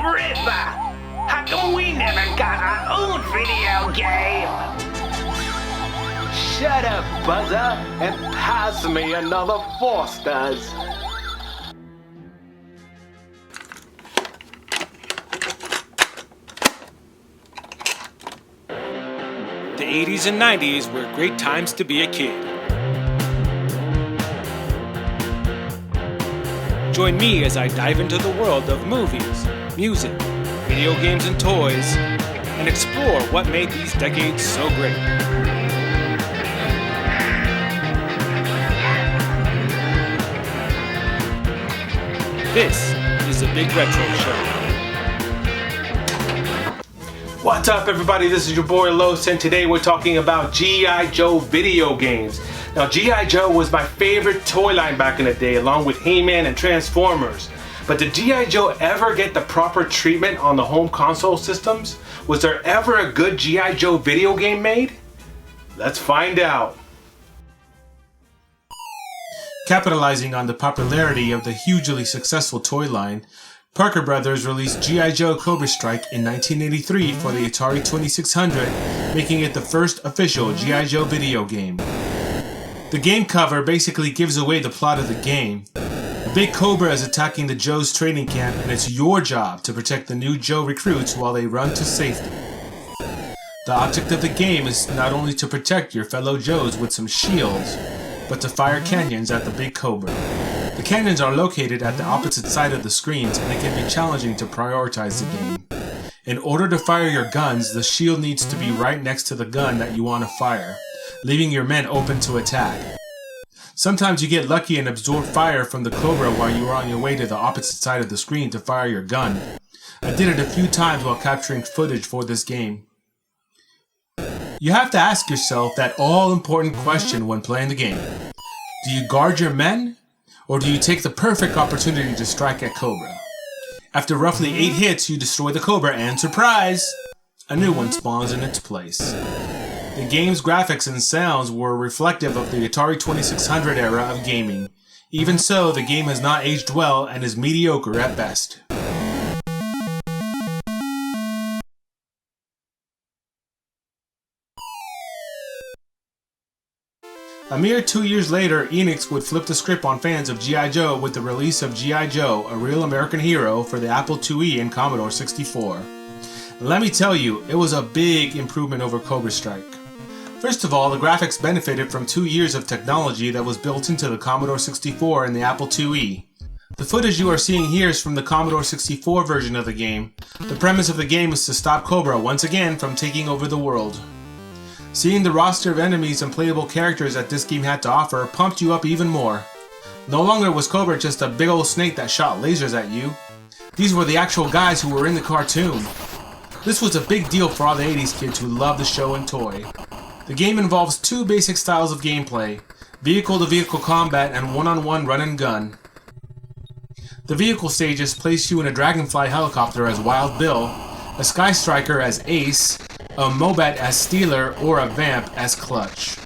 Ripper! How come we never got our own video game? Shut up, Buzzer, and pass me another Foster's. The 80s and 90s were great times to be a kid. Join me as I dive into the world of movies, music, video games and toys, and explore what made these decades so great. This is the Big Retro Show. What's up, everybody? This is your boy Los, and today we're talking about G.I. Joe video games. Now, G.I. Joe was my favorite toy line back in the day, along with He-Man and Transformers. But did G.I. Joe ever get the proper treatment on the home console systems? Was there ever a good G.I. Joe video game made? Let's find out. Capitalizing on the popularity of the hugely successful toy line, Parker Brothers released G.I. Joe Cobra Strike in 1983 for the Atari 2600, making it the first official G.I. Joe video game. The game cover basically gives away the plot of the game. A big Cobra is attacking the Joe's training camp, and it's your job to protect the new Joe recruits while they run to safety. The object of the game is not only to protect your fellow Joes with some shields, but to fire cannons at the big Cobra. The cannons are located at the opposite side of the screens, and it can be challenging to prioritize the game. In order to fire your guns, the shield needs to be right next to the gun that you want to fire, leaving your men open to attack. Sometimes you get lucky and absorb fire from the Cobra while you are on your way to the opposite side of the screen to fire your gun. I did it a few times while capturing footage for this game. You have to ask yourself that all-important question when playing the game. Do you guard your men? Or do you take the perfect opportunity to strike at Cobra? After roughly 8 hits, you destroy the Cobra and, surprise! A new one spawns in its place. The game's graphics and sounds were reflective of the Atari 2600 era of gaming. Even so, the game has not aged well and is mediocre at best. A mere 2 years later, Enix would flip the script on fans of G.I. Joe with the release of G.I. Joe, a real American hero for the Apple IIe and Commodore 64. Let me tell you, it was a big improvement over Cobra Strike. First of all, the graphics benefited from 2 years of technology that was built into the Commodore 64 and the Apple IIe. The footage you are seeing here is from the Commodore 64 version of the game. The premise of the game is to stop Cobra once again from taking over the world. Seeing the roster of enemies and playable characters that this game had to offer pumped you up even more. No longer was Cobra just a big old snake that shot lasers at you. These were the actual guys who were in the cartoon. This was a big deal for all the 80s kids who loved the show and toy. The game involves 2 basic styles of gameplay, vehicle-to-vehicle combat and one-on-one run and gun. The vehicle stages place you in a Dragonfly helicopter as Wild Bill, a Sky Striker as Ace, a Mobat as Steeler, or a Vamp as Clutch.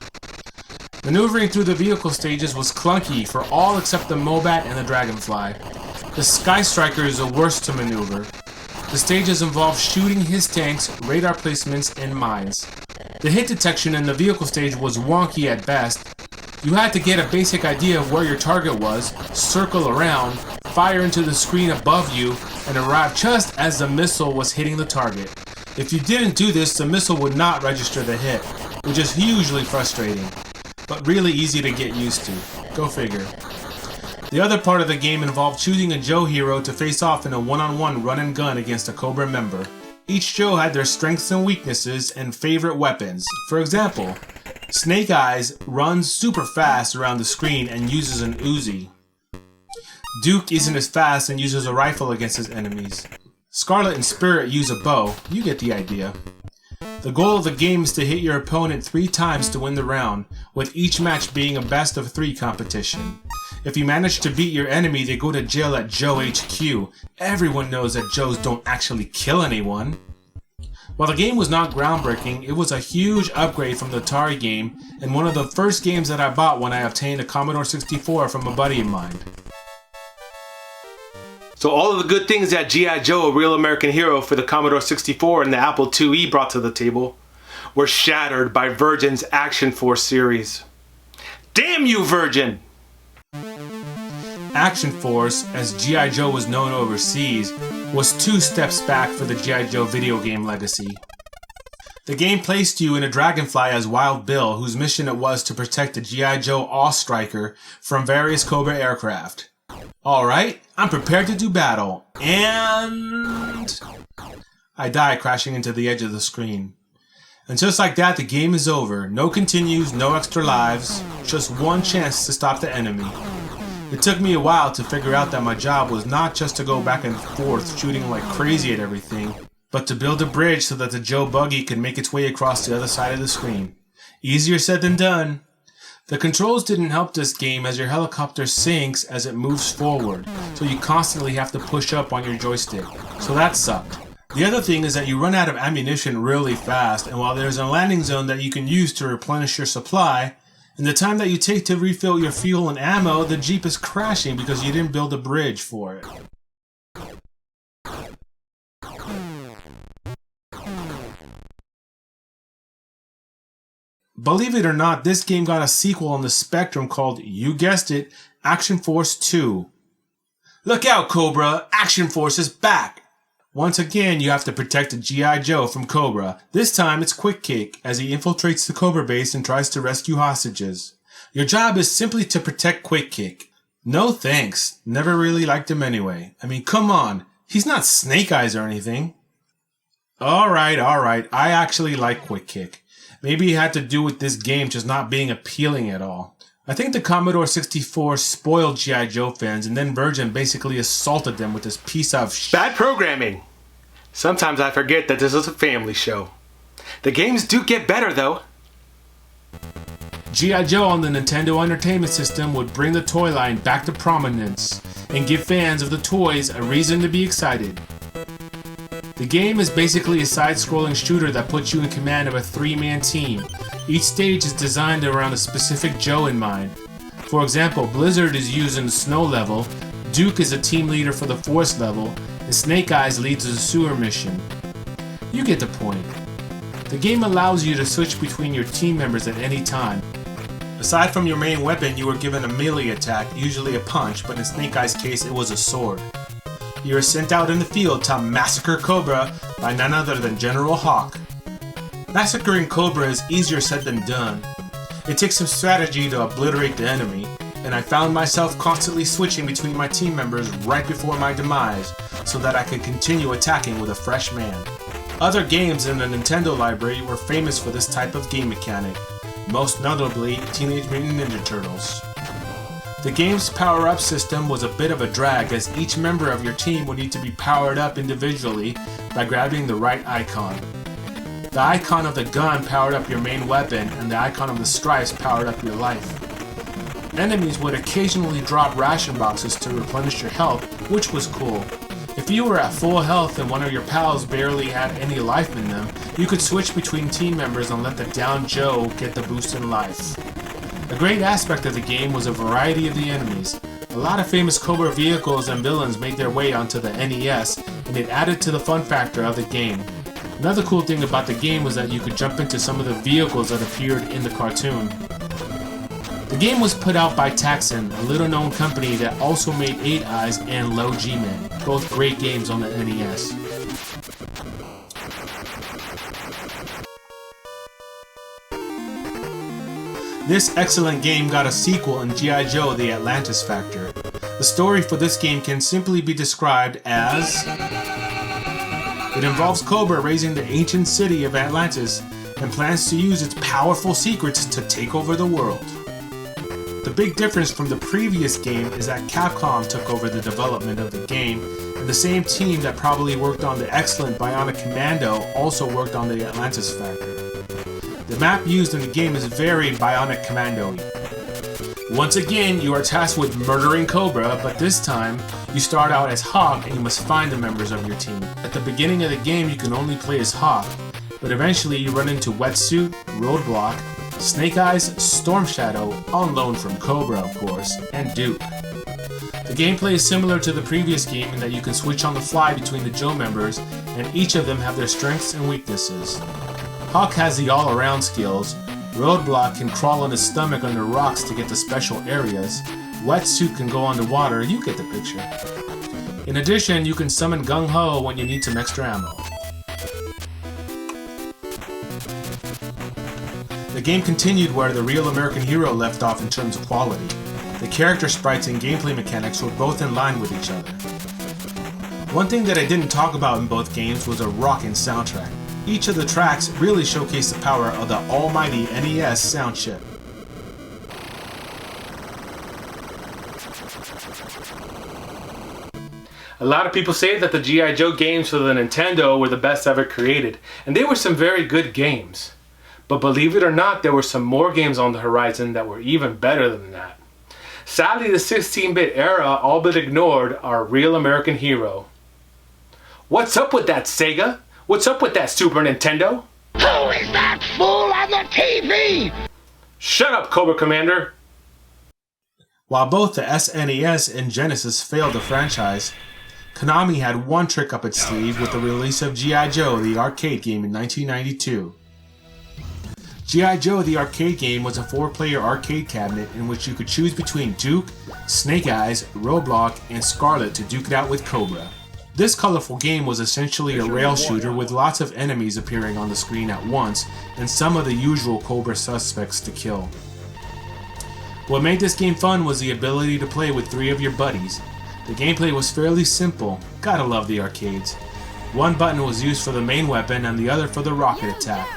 Maneuvering through the vehicle stages was clunky for all except the Mobat and the Dragonfly. The Sky Striker is the worst to maneuver. The stages involve shooting his tanks, radar placements, and mines. The hit detection in the vehicle stage was wonky at best. You had to get a basic idea of where your target was, circle around, fire into the screen above you, and arrive just as the missile was hitting the target. If you didn't do this, the missile would not register the hit, which is hugely frustrating, but really easy to get used to. Go figure. The other part of the game involved choosing a Joe hero to face off in a one-on-one run and gun against a Cobra member. Each Joe had their strengths and weaknesses and favorite weapons. For example, Snake Eyes runs super fast around the screen and uses an Uzi. Duke isn't as fast and uses a rifle against his enemies. Scarlet and Spirit use a bow. You get the idea. The goal of the game is to hit your opponent 3 times to win the round, with each match being a best of 3 competition. If you manage to beat your enemy, they go to jail at Joe HQ. Everyone knows that Joes don't actually kill anyone. While the game was not groundbreaking, it was a huge upgrade from the Atari game, and one of the first games that I bought when I obtained a Commodore 64 from a buddy of mine. So all of the good things that G.I. Joe, a real American hero for the Commodore 64 and the Apple IIe brought to the table were shattered by Virgin's Action Force series. Damn you, Virgin! Action Force, as G.I. Joe was known overseas, was 2 steps back for the G.I. Joe video game legacy. The game placed you in a Dragonfly as Wild Bill, whose mission it was to protect the G.I. Joe Awe Striker from various Cobra aircraft. Alright, I'm prepared to do battle, and I die crashing into the edge of the screen. And just like that, the game is over. No continues, no extra lives, just one chance to stop the enemy. It took me a while to figure out that my job was not just to go back and forth shooting like crazy at everything, but to build a bridge so that the Joe buggy could make its way across the other side of the screen. Easier said than done. The controls didn't help this game as your helicopter sinks as it moves forward, so you constantly have to push up on your joystick. So that sucked. The other thing is that you run out of ammunition really fast, and while there's a landing zone that you can use to replenish your supply, in the time that you take to refill your fuel and ammo, the Jeep is crashing because you didn't build a bridge for it. Believe it or not, this game got a sequel on the Spectrum called, you guessed it, Action Force 2. Look out, Cobra! Action Force is back! Once again, you have to protect the G.I. Joe from Cobra. This time it's Quick Kick, as he infiltrates the Cobra base and tries to rescue hostages. Your job is simply to protect Quick Kick. No thanks. Never really liked him anyway. I mean, come on. He's not Snake Eyes or anything. Alright. I actually like Quick Kick. Maybe it had to do with this game just not being appealing at all. I think the Commodore 64 spoiled G.I. Joe fans, and then Virgin basically assaulted them with this piece of bad programming. Sometimes I forget that this is a family show. The games do get better though. G.I. Joe on the Nintendo Entertainment System would bring the toy line back to prominence and give fans of the toys a reason to be excited. The game is basically a side-scrolling shooter that puts you in command of a 3-man team. Each stage is designed around a specific Joe in mind. For example, Blizzard is used in the snow level, Duke is a team leader for the forest level, and Snake Eyes leads the sewer mission. You get the point. The game allows you to switch between your team members at any time. Aside from your main weapon, you were given a melee attack, usually a punch, but in Snake Eyes' case it was a sword. You are sent out in the field to massacre Cobra by none other than General Hawk. Massacring Cobra is easier said than done. It takes some strategy to obliterate the enemy, and I found myself constantly switching between my team members right before my demise, so that I could continue attacking with a fresh man. Other games in the Nintendo library were famous for this type of game mechanic, most notably Teenage Mutant Ninja Turtles. The game's power-up system was a bit of a drag, as each member of your team would need to be powered up individually by grabbing the right icon. The icon of the gun powered up your main weapon, and the icon of the stripes powered up your life. Enemies would occasionally drop ration boxes to replenish your health, which was cool. If you were at full health and one of your pals barely had any life in them, you could switch between team members and let the down Joe get the boost in life. A great aspect of the game was a variety of the enemies. A lot of famous Cobra vehicles and villains made their way onto the NES, and it added to the fun factor of the game. Another cool thing about the game was that you could jump into some of the vehicles that appeared in the cartoon. The game was put out by Taxon, a little-known company that also made 8 Eyes and Low G-Men, both great games on the NES. This excellent game got a sequel in G.I. Joe The Atlantis Factor. The story for this game can simply be described as... It involves Cobra raising the ancient city of Atlantis and plans to use its powerful secrets to take over the world. The big difference from the previous game is that Capcom took over the development of the game, and the same team that probably worked on the excellent Bionic Commando also worked on the Atlantis Factor. The map used in the game is very Bionic Commando-y. Once again, you are tasked with murdering Cobra, but this time, you start out as Hawk and you must find the members of your team. At the beginning of the game, you can only play as Hawk, but eventually you run into Wetsuit, Roadblock, Snake Eyes, Storm Shadow, on loan from Cobra of course, and Duke. The gameplay is similar to the previous game in that you can switch on the fly between the Joe members, and each of them have their strengths and weaknesses. Hawk has the all-around skills, Roadblock can crawl on his stomach under rocks to get to special areas, Wetsuit can go underwater, you get the picture. In addition, you can summon Gung Ho when you need some extra ammo. The game continued where the Real American Hero left off in terms of quality. The character sprites and gameplay mechanics were both in line with each other. One thing that I didn't talk about in both games was a rockin' soundtrack. Each of the tracks really showcased the power of the almighty NES sound chip. A lot of people say that the G.I. Joe games for the Nintendo were the best ever created, and they were some very good games. But believe it or not, there were some more games on the horizon that were even better than that. Sadly, the 16-bit era all but ignored our Real American Hero. What's up with that, Sega? What's up with that, Super Nintendo? Who is that fool on the TV? Shut up, Cobra Commander! While both the SNES and Genesis failed the franchise, Konami had one trick up its sleeve with the release of G.I. Joe, the arcade game in 1992. G.I. Joe, the arcade game, was a 4-player arcade cabinet in which you could choose between Duke, Snake Eyes, Roadblock, and Scarlet to duke it out with Cobra. This colorful game was essentially a rail shooter with lots of enemies appearing on the screen at once and some of the usual Cobra suspects to kill. What made this game fun was the ability to play with 3 of your buddies. The gameplay was fairly simple, gotta love the arcades. One button was used for the main weapon and the other for the rocket attack.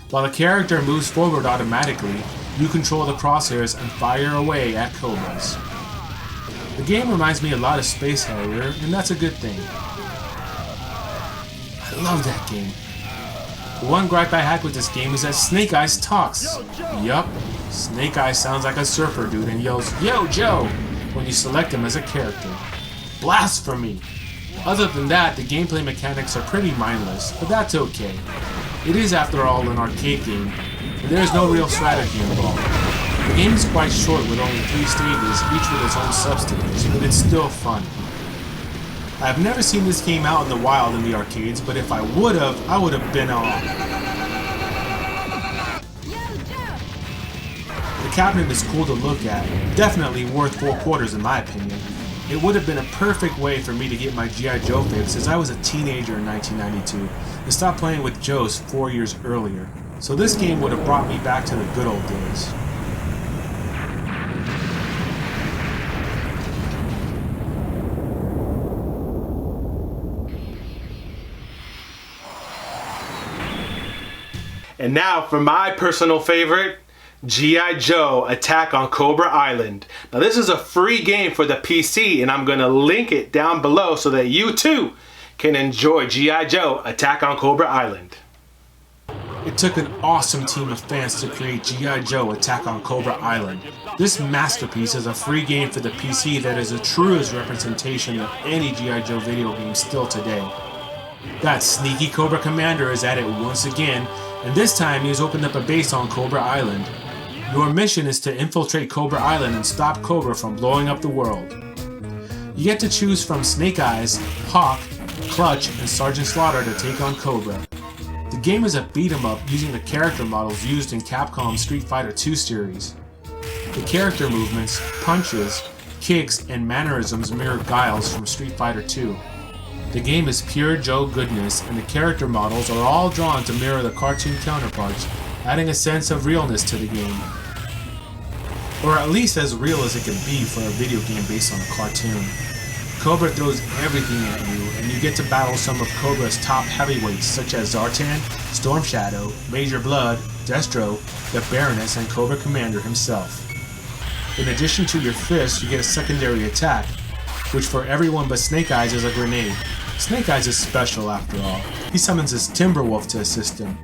While the character moves forward automatically, you control the crosshairs and fire away at Cobras. The game reminds me a lot of Space Harrier, and that's a good thing. I love that game. The one gripe I had with this game is that Snake Eyes talks. Yup, Snake Eyes sounds like a surfer dude and yells, "Yo, Joe!" when you select him as a character. Blasphemy! Other than that, the gameplay mechanics are pretty mindless, but that's okay. It is, after all, an arcade game, and there is no real strategy involved. The game is quite short with only 3 stages, each with its own sub-stages, but it's still fun. I have never seen this game out in the wild in the arcades, but if I would have been on. The cabinet is cool to look at, definitely worth 4 quarters in my opinion. It would have been a perfect way for me to get my G.I. Joe fix as I was a teenager in 1992 and stopped playing with Joes 4 years earlier. So this game would have brought me back to the good old days. And now for my personal favorite, G.I. Joe Attack on Cobra Island. Now this is a free game for the PC and I'm going to link it down below so that you too can enjoy G.I. Joe Attack on Cobra Island. It took an awesome team of fans to create G.I. Joe Attack on Cobra Island. This masterpiece is a free game for the PC that is the truest representation of any G.I. Joe video game still today. That sneaky Cobra Commander is at it once again, and this time he has opened up a base on Cobra Island. Your mission is to infiltrate Cobra Island and stop Cobra from blowing up the world. You get to choose from Snake Eyes, Hawk, Clutch, and Sergeant Slaughter to take on Cobra. The game is a beat-em-up using the character models used in Capcom's Street Fighter II series. The character movements, punches, kicks, and mannerisms mirror Guile's from Street Fighter II. The game is pure Joe goodness, and the character models are all drawn to mirror the cartoon counterparts, adding a sense of realness to the game. Or at least as real as it can be for a video game based on a cartoon. Cobra throws everything at you, and you get to battle some of Cobra's top heavyweights such as Zartan, Storm Shadow, Major Blood, Destro, the Baroness, and Cobra Commander himself. In addition to your fist, you get a secondary attack, which for everyone but Snake Eyes is a grenade. Snake Eyes is special after all. He summons his Timberwolf to assist him.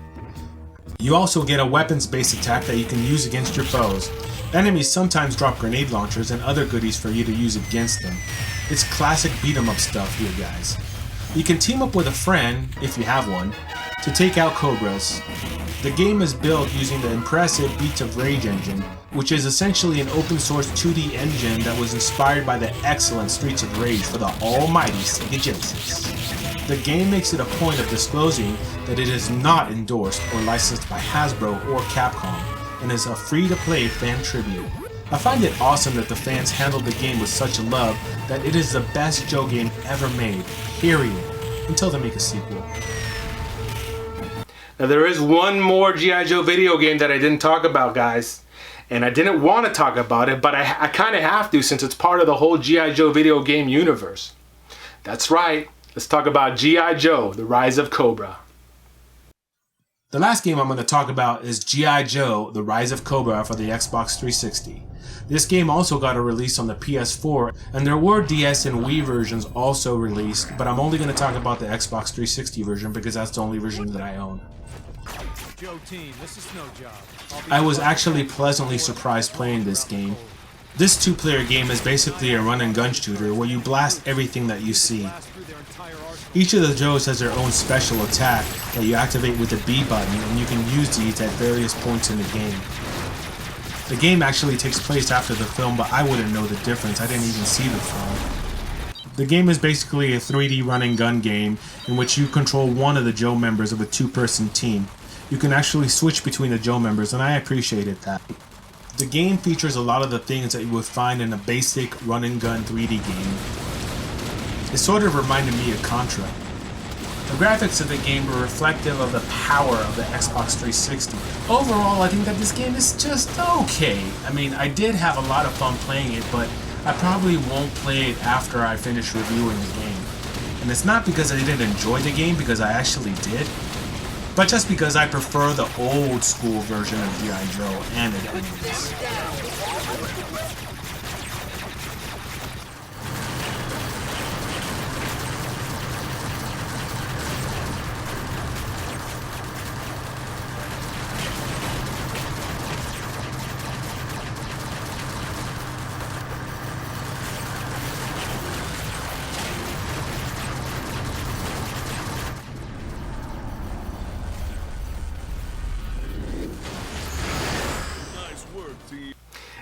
You also get a weapons-based attack that you can use against your foes. Enemies sometimes drop grenade launchers and other goodies for you to use against them. It's classic beat-em-up stuff here, guys. You can team up with a friend, if you have one, to take out Cobras. The game is built using the impressive Beats of Rage engine, which is essentially an open source 2D engine that was inspired by the excellent Streets of Rage for the almighty Sega Genesis. The game makes it a point of disclosing that it is not endorsed or licensed by Hasbro or Capcom, and is a free-to-play fan tribute. I find it awesome that the fans handled the game with such love that it is the best Joe game ever made, period, until they make a sequel. Now there is one more G.I. Joe video game that I didn't talk about, guys. And I didn't want to talk about it, but I kind of have to since it's part of the whole G.I. Joe video game universe. That's right, let's talk about G.I. Joe, The Rise of Cobra. The last game I'm going to talk about is G.I. Joe, The Rise of Cobra for the Xbox 360. This game also got a release on the PS4, and there were DS and Wii versions also released, but I'm only going to talk about the Xbox 360 version because that's the only version that I own. Joe team, this is no job. I was actually pleasantly surprised playing this game. This two-player game is basically a run-and-gun shooter where you blast everything that you see. Each of the Joes has their own special attack that you activate with the B button, and you can use these at various points in the game. The game actually takes place after the film, but I wouldn't know the difference. I didn't even see the film. The game is basically a 3D run-and-gun game in which you control one of the Joe members of a two-person team. You can actually switch between the Joe members, and I appreciated that. The game features a lot of the things that you would find in a basic run-and-gun 3D game. It sort of reminded me of Contra. The graphics of the game were reflective of the power of the Xbox 360. Overall, I think that this game is just okay. I mean, I did have a lot of fun playing it, but I probably won't play it after I finish reviewing the game. And it's not because I didn't enjoy the game, because I actually did, but just because I prefer the old school version of G.I. Joe and it ends.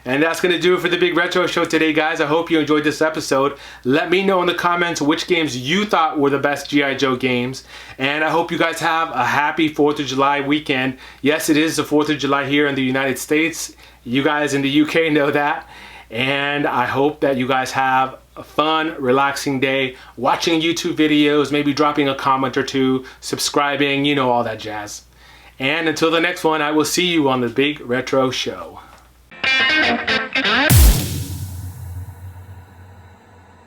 And that's going to do it for the Big Retro Show today, guys. I hope you enjoyed this episode. Let me know in the comments which games you thought were the best G.I. Joe games. And I hope you guys have a happy 4th of July weekend. Yes, it is the 4th of July here in the United States. You guys in the UK know that. And I hope that you guys have a fun, relaxing day watching YouTube videos, maybe dropping a comment or two, subscribing, you know, all that jazz. And until the next one, I will see you on the Big Retro Show.